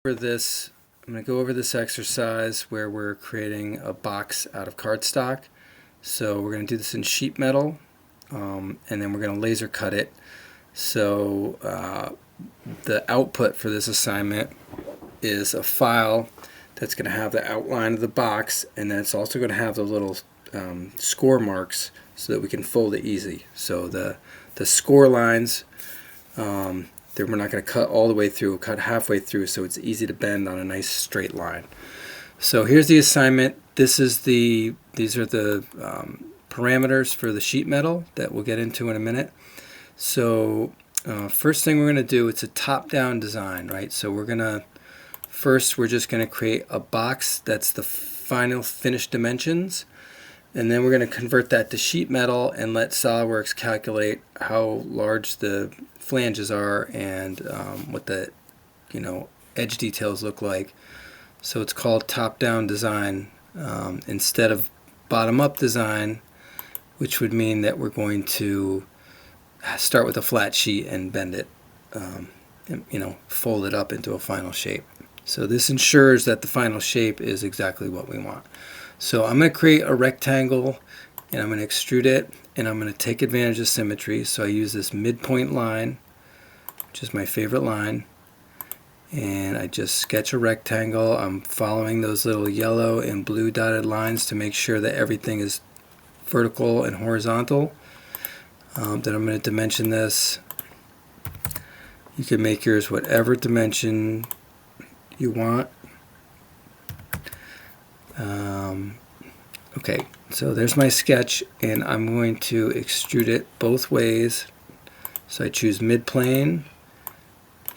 For this, I'm going to go over this exercise where we're creating a box out of cardstock. So we're going to do this in sheet metal, and then we're going to laser cut it. So the output for this assignment is a file that's going to have the outline of the box, and then it's also going to have the little score marks so that we can fold it easy. So the score lines, we're not going to cut all the way through, we'll cut halfway through so it's easy to bend on a nice straight line. So here's the assignment. These are the parameters for the sheet metal that we'll get into in a minute. So first thing we're going to do, it's a top-down design, right? So we're just going to create a box that's the final finished dimensions, and then we're going to convert that to sheet metal and let SOLIDWORKS calculate how large the flanges are and what the edge details look like. So it's called top-down design instead of bottom-up design, which would mean that we're going to start with a flat sheet and bend it, fold it up into a final shape. So this ensures that the final shape is exactly what we want. So I'm going to create a rectangle, and I'm going to extrude it, and I'm going to take advantage of symmetry. So I use this midpoint line, which is my favorite line, and I just sketch a rectangle. I'm following those little yellow and blue dotted lines to make sure that everything is vertical and horizontal. Then I'm going to dimension this. You can make yours whatever dimension you want. Okay, so there's my sketch, and I'm going to extrude it both ways. So I choose midplane,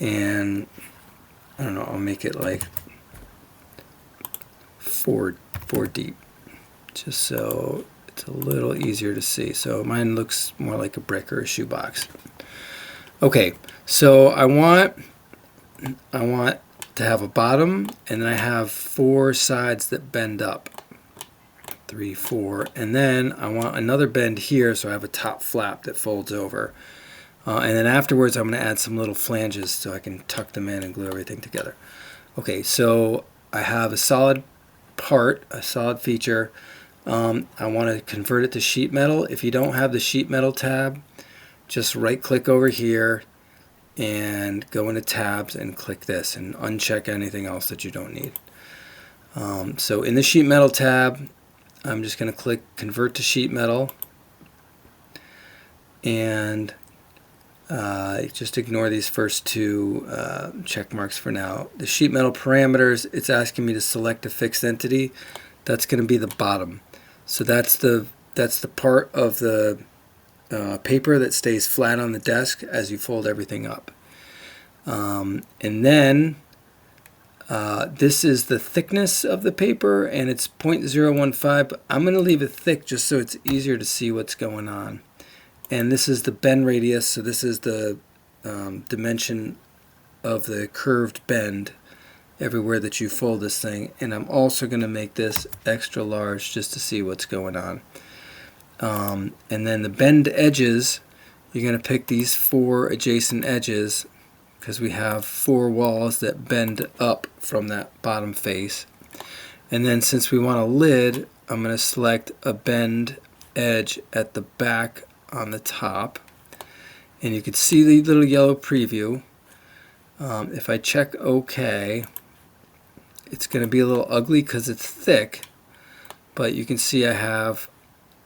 and I don't know, I'll make it like 4 deep, just so it's a little easier to see. So mine looks more like a brick or a shoebox. Okay, so I want to have a bottom, and then I have 4 sides that bend up. 3, 4, and then I want another bend here, so I have a top flap that folds over. And then afterwards I'm going to add some little flanges so I can tuck them in and glue everything together. Okay, so I have a solid part, a solid feature. I want to convert it to sheet metal. If you don't have the sheet metal tab, just right click over here and go into tabs and click this and uncheck anything else that you don't need. So in the sheet metal tab, I'm just going to click convert to sheet metal, and just ignore these first 2 check marks for now. The sheet metal parameters, it's asking me to select a fixed entity. That's going to be the bottom. So that's the part of the paper that stays flat on the desk as you fold everything up. And then this is the thickness of the paper, and it's 0.015, but I'm going to leave it thick just so it's easier to see what's going on. And this is the bend radius, so this is the dimension of the curved bend everywhere that you fold this thing. And I'm also going to make this extra large just to see what's going on. And then the bend edges, you're going to pick these 4 adjacent edges, because we have 4 walls that bend up from that bottom face. And then since we want a lid, I'm going to select a bend edge at the back on the top, and you can see the little yellow preview. If I check OK, it's going to be a little ugly because it's thick, but you can see I have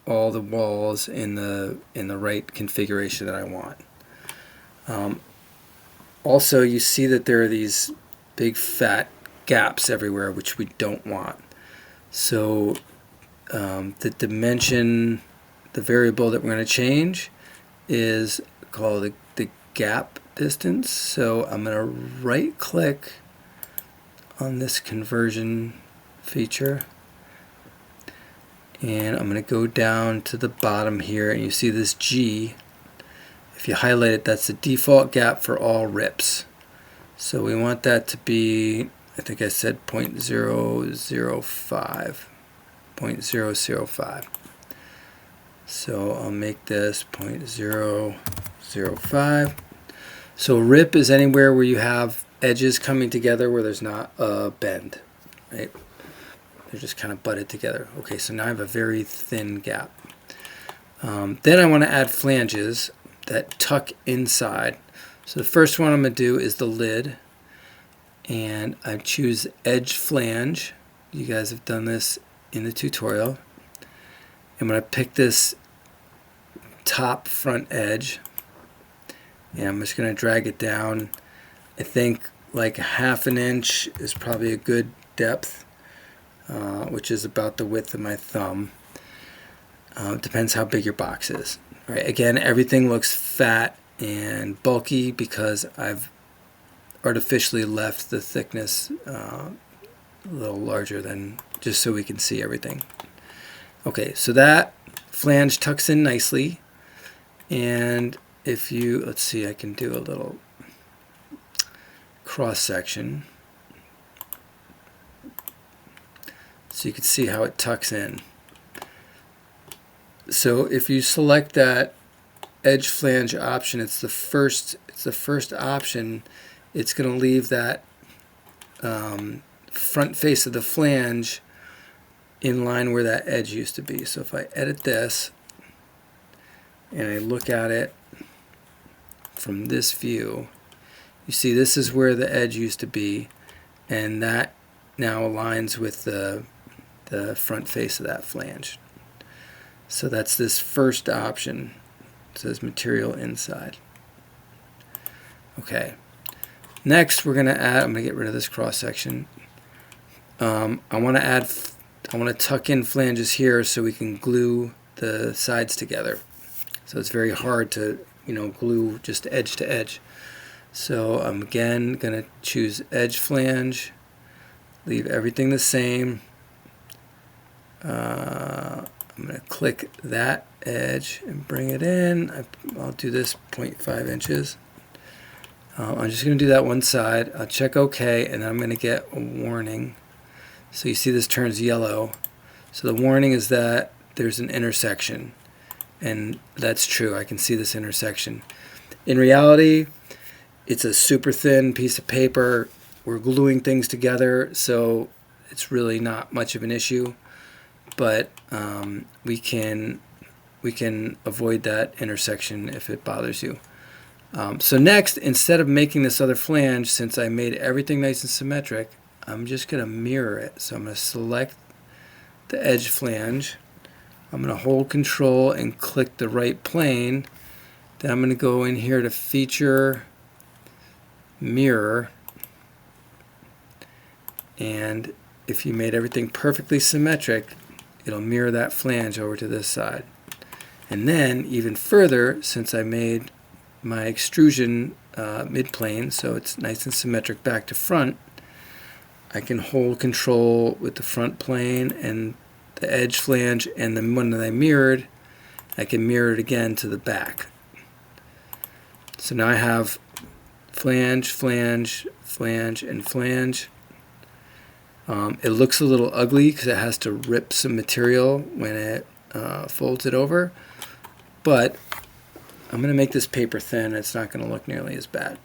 all the walls in the right configuration that I want. Also, you see that there are these big fat gaps everywhere, which we don't want. So the dimension, the variable that we're going to change is called the gap distance. So I'm going to right click on this conversion feature, and I'm going to go down to the bottom here, and you see this G. If you highlight it, that's the default gap for all rips. So we want that to be, I think I said 0.005. So I'll make this 0.005. So rip is anywhere where you have edges coming together where there's not a bend, right? They're just kind of butted together. Okay, so now I have a very thin gap. Then I want to add flanges that tuck inside. So the first one I'm going to do is the lid, and I choose edge flange. You guys have done this in the tutorial. I'm going to pick this top front edge, and I'm just going to drag it down. I think like 1/2 inch is probably a good depth, which is about the width of my thumb. It depends how big your box is. Right. Again, everything looks fat and bulky because I've artificially left the thickness a little larger than, just so we can see everything. Okay, so that flange tucks in nicely, and if you, let's see, I can do a little cross section so you can see how it tucks in. So if you select that edge flange option, it's the first option. It's going to leave that front face of the flange in line where that edge used to be. So if I edit this and I look at it from this view, you see this is where the edge used to be, and that now aligns with the front face of that flange. So that's this first option. It says material inside. Okay. Next, we're going to add, I'm going to get rid of this cross section. I want to tuck in flanges here so we can glue the sides together. So it's very hard to, glue just edge to edge. So I'm again going to choose edge flange, leave everything the same. I'm going to click that edge and bring it in. I'll do this 0.5 inches. I'm just going to do that one side. I'll check OK, and then I'm going to get a warning. So you see this turns yellow. So the warning is that there's an intersection. And that's true. I can see this intersection. In reality, it's a super thin piece of paper. We're gluing things together, so it's really not much of an issue. But we can avoid that intersection if it bothers you. So next, instead of making this other flange, since I made everything nice and symmetric, I'm just going to mirror it. So I'm going to select the edge flange. I'm going to hold Control and click the right plane. Then I'm going to go in here to Feature, Mirror. And if you made everything perfectly symmetric, it'll mirror that flange over to this side. And then, even further, since I made my extrusion mid-plane, so it's nice and symmetric back to front, I can hold Control with the front plane and the edge flange, and the one that I mirrored, I can mirror it again to the back. So now I have flange, flange, flange, and flange. It looks a little ugly because it has to rip some material when it folds it over, but I'm going to make this paper thin. It's not going to look nearly as bad.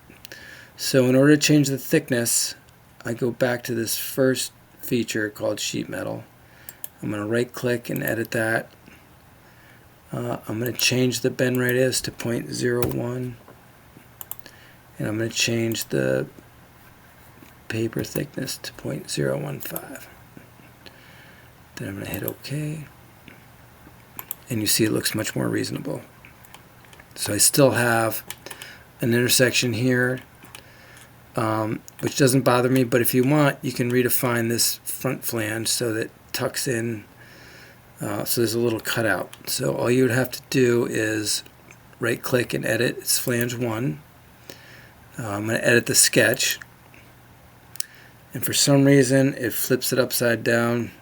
So in order to change the thickness, I go back to this first feature called sheet metal. I'm going to right click and edit that. I'm going to change the bend radius to 0.01, and I'm going to change the paper thickness to 0.015. Then I'm going to hit OK, and you see it looks much more reasonable. So I still have an intersection here, which doesn't bother me, but if you want, you can redefine this front flange so that it tucks in, so there's a little cutout. So all you would have to do is right click and edit. It's flange 1. I'm going to edit the sketch, and for some reason it flips it upside down.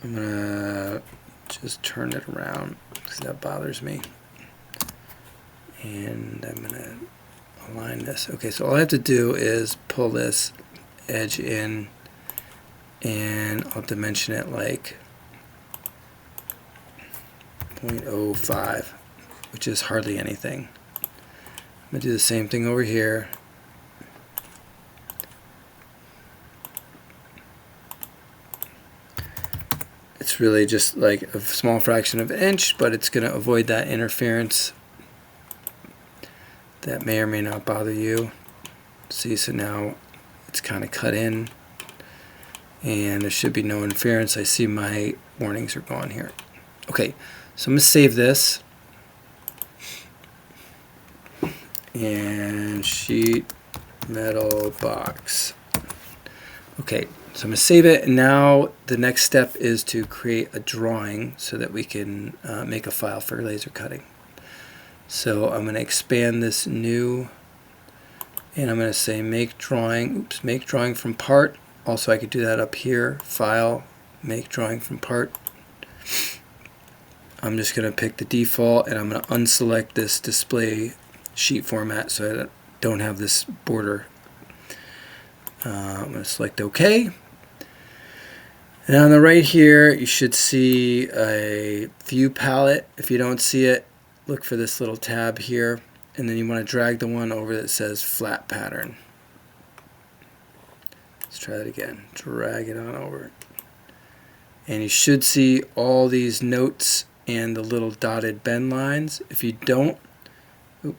I'm going to just turn it around because that bothers me. And I'm going to align this. Okay, so all I have to do is pull this edge in, and I'll dimension it like 0.05, which is hardly anything. I'm going to do the same thing over here. It's really just like a small fraction of an inch, but it's going to avoid that interference that may or may not bother you. See, so now it's kind of cut in and there should be no interference. I see my warnings are gone here. Okay, so I'm going to save this. And sheet metal box. Okay, so I'm going to save it, and now the next step is to create a drawing so that we can make a file for laser cutting. So I'm going to expand this new, and I'm going to say make drawing, make drawing from part. Also I could do that up here, file, make drawing from part. I'm just going to pick the default, and I'm going to unselect this display sheet format so I don't have this border. I'm going to select OK. And on the right here you should see a view palette. If you don't see it, look for this little tab here, and then you want to drag the one over that says flat pattern. Let's try that again. Drag it on over. And you should see all these notes and the little dotted bend lines. If you don't,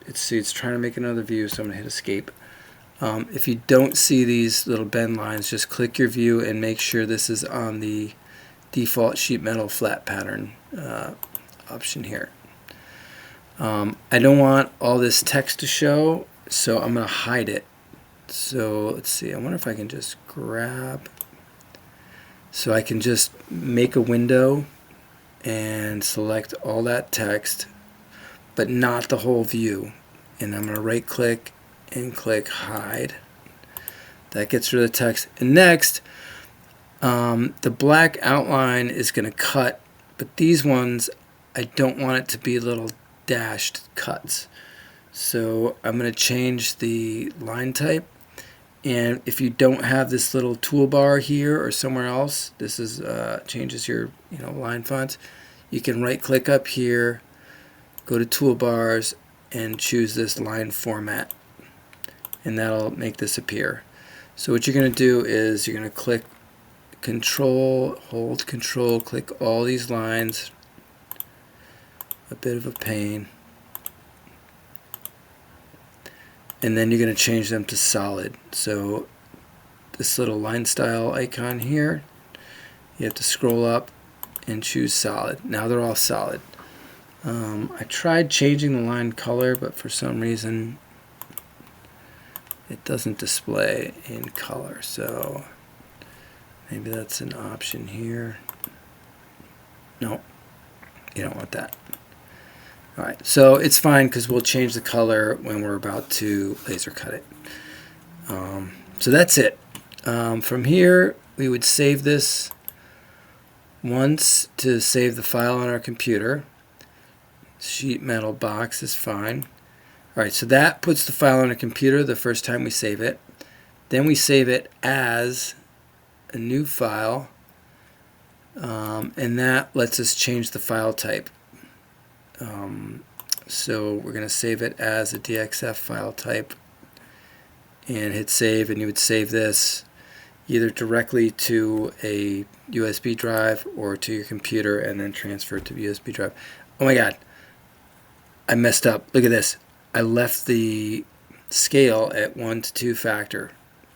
it's trying to make another view, so I'm going to hit escape. If you don't see these little bend lines, just click your view and make sure this is on the default sheet metal flat pattern option here. I don't want all this text to show, so I'm going to hide it. So let's see, I wonder if I can just grab, so I can just make a window and select all that text, but not the whole view. And I'm going to right click and click hide. That gets rid of the text. And next, the black outline is going to cut, but these ones I don't want it to be little dashed cuts. So I'm going to change the line type. And if you don't have this little toolbar here or somewhere else, this is changes your line fonts. You can right click up here, go to toolbars, and choose this line format, and that'll make this appear. So what you're going to do is you're going to click Control, hold Control, click all these lines. A bit of a pain. And then you're going to change them to solid. So this little line style icon here, you have to scroll up and choose solid. Now they're all solid. I tried changing the line color, but for some reason it doesn't display in color. So maybe that's an option here. No, you don't want that. Alright, so it's fine because we'll change the color when we're about to laser cut it. So that's it. From here, we would save this once to save the file on our computer. Sheet metal box is fine. Alright, so that puts the file on a computer the first time we save it. Then we save it as a new file, and that lets us change the file type. So we're going to save it as a DXF file type and hit save, and you would save this either directly to a USB drive or to your computer and then transfer it to the USB drive. Oh my god, I messed up. Look at this. I left the scale at 1:2 factor.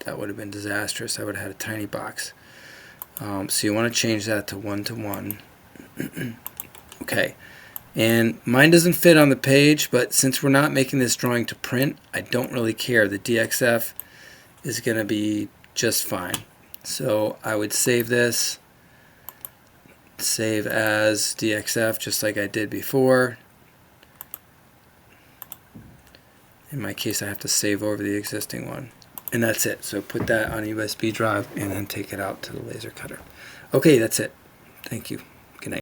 That would have been disastrous. I would have had a tiny box. So you want to change that to 1:1. Okay. And mine doesn't fit on the page, but since we're not making this drawing to print, I don't really care. The DXF is going to be just fine. So I would save this, save as DXF just like I did before. In my case, I have to save over the existing one. And that's it. So put that on a USB drive and then take it out to the laser cutter. Okay, that's it. Thank you.